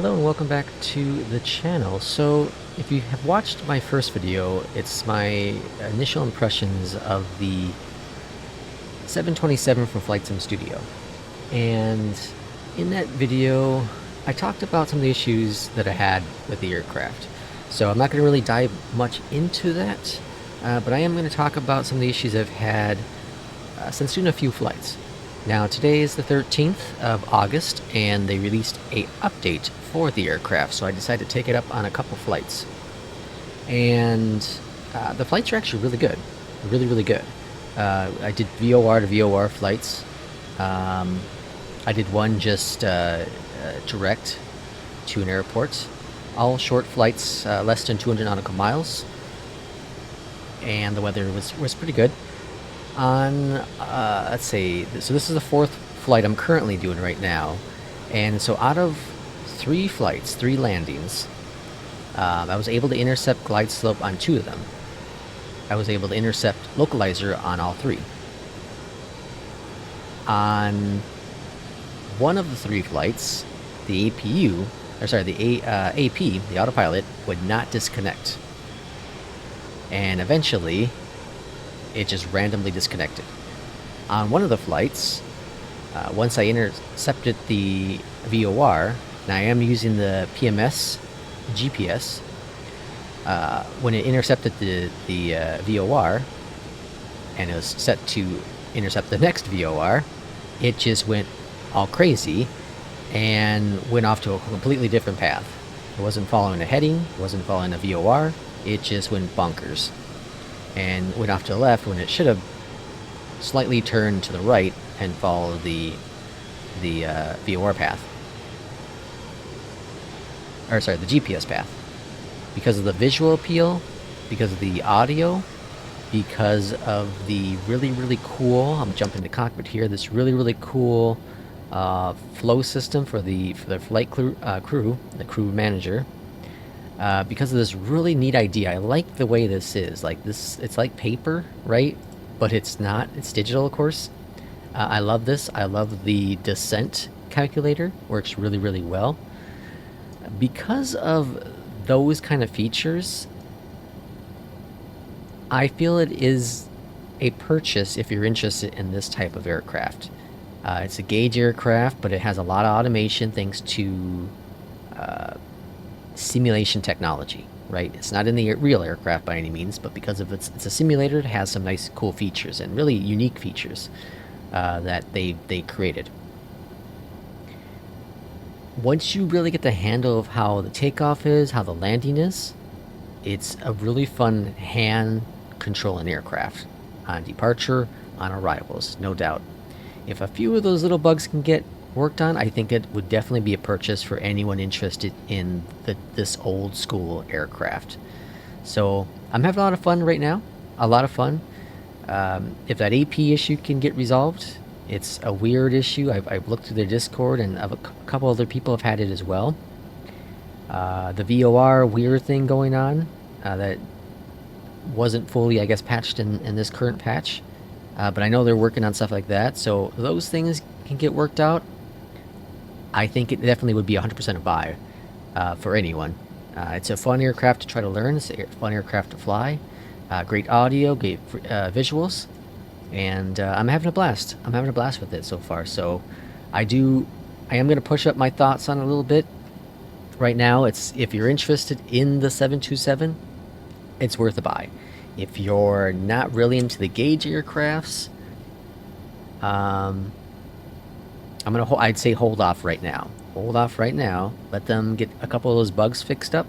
Hello and welcome back to the channel. So if you have watched my first video, it's my initial impressions of the 727 from FlightSim Studio. And in that video, I talked about some of the issues that I had with the aircraft. So I'm not going to really dive much into that, but I am going to talk about some of the issues I've had since doing a few flights. Now today is the 13th of August and they released a update for the aircraft, so I decided to take it up on a couple flights. And the flights are actually really good. Really good. I did VOR to VOR flights. I did one just direct to an airport. All short flights, less than 200 nautical miles. And the weather was pretty good. On, let's see, so this is the fourth flight I'm currently doing right now. And so out of 3 flights, 3 landings, I was able to intercept glide slope on 2 of them. I was able to intercept localizer on all 3. On one of the 3 flights, the APU, or sorry, the AP, the autopilot, would not disconnect. And eventually, it just randomly disconnected. On one of the flights, once I intercepted the VOR, and I am using the PMS GPS, when it intercepted the VOR, and it was set to intercept the next VOR, it just went all crazy and went off to a completely different path. It wasn't following a heading, it wasn't following a VOR, it just went bonkers. And went off to the left when it should have slightly turned to the right and followed the VOR path. Or sorry, the GPS path. Because of the visual appeal, because of the audio, because of the really cool, I'm jumping to cockpit here, this really cool flow system for the flight crew, the crew manager. Because of this really neat idea. I like the way this is. Like this, it's like paper, right? But it's not. It's digital, of course. I love this. I love the descent calculator. Works really well. Because of those kind of features, I feel it is a purchase if you're interested in this type of aircraft. It's a gauge aircraft, but it has a lot of automation thanks to simulation technology, right? It's not in the real aircraft by any means, but because of it's a simulator, it has some nice cool features and really unique features that they created. Once you really get the handle of how the takeoff is, how the landing is, it's a really fun hand control an aircraft on departure, on arrivals, no doubt. If a few of those little bugs can get worked on, I think it would definitely be a purchase for anyone interested in this old school aircraft. So I'm having a lot of fun right now, a lot of fun. If that AP issue can get resolved, it's a weird issue. I've looked through their Discord, and a couple other people have had it as well. The VOR weird thing going on that wasn't fully, I guess, patched in this current patch. But I know they're working on stuff like that, so those things can get worked out. I think it definitely would be 100% a buy for anyone. It's a fun aircraft to try to learn. It's a fun aircraft to fly. Great audio, great visuals, and I'm having a blast. I'm having a blast with it so far. So I am going to push up my thoughts on it a little bit. Right now, if you're interested in the 727, it's worth a buy. If you're not really into the gauge aircrafts, I'd say hold off right now. Hold off right now. Let them get a couple of those bugs fixed up,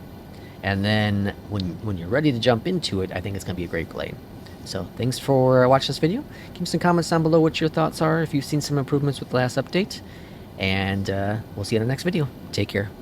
and then when you're ready to jump into it, I think it's going to be a great plane. So thanks for watching this video. Give me some comments down below what your thoughts are, if you've seen some improvements with the last update, and we'll see you in the next video. Take care.